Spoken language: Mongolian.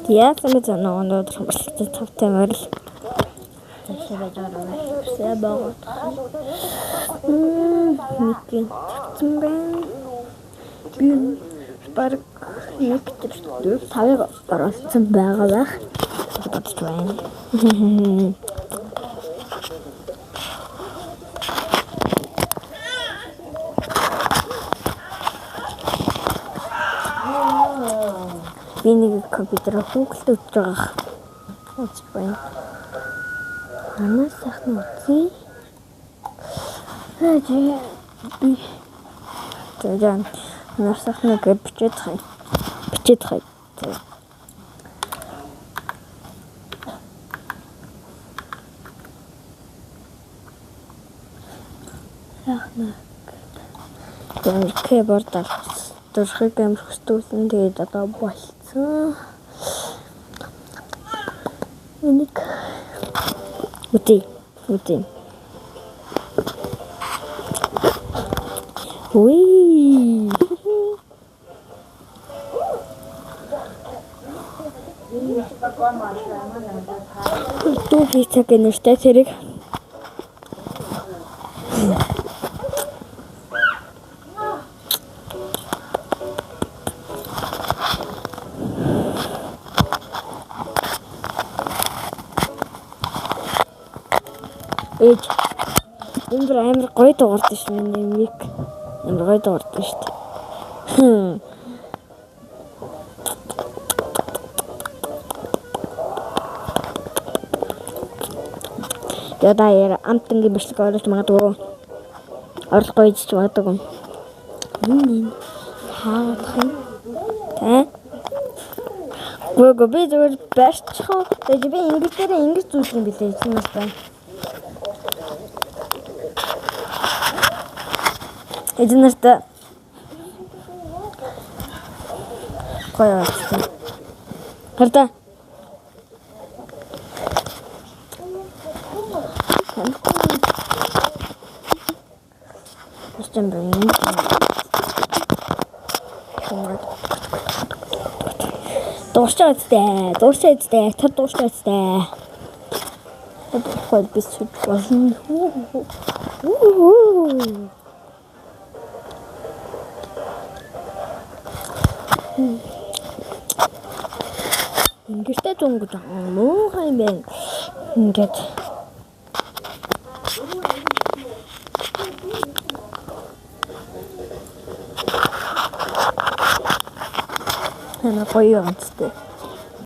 Я саме зано өнөөдөр хэмжлэлтэй тавтай морил. Тэшээ жаараа все богоо. Никэн цэмбэн. Би баг нэг тэр тавыг оруулсан байгаа байх. Бодож байна. Би нэг компьютер хөнгөлт өгч байгаа. Үгүй байна. Манай сайхан үгүй. Би тэгэн насахны бичээд хай. Сайхан. Тэгээд keyboard дөрхийг амжилтуулсан тэгээд одоо болцсон. Энийг үгүй. Уй. Туу хийцэг нэртэй тэрэг. Ээж энэ амар гоё дуурд шүү дээ мик. Амар гоё дуурд шүү дээ. Ядар амтангийн бичлэг оруулж магадгүй. Орлохгүй ч магадгүй. Хаах юм. Тэ? Гоо би зөвөр башчихо. Тэгээд би ингэж зүйл юм билээ чинь байна. Эднэрт гоё. Харта. Систем бэн. Дуурчаацтай. Тэр дуурчаацтай. Хол бис болно. Ингэртэй зөнгөж муу хай мэн. Ингээд ана гоё юмцтэй.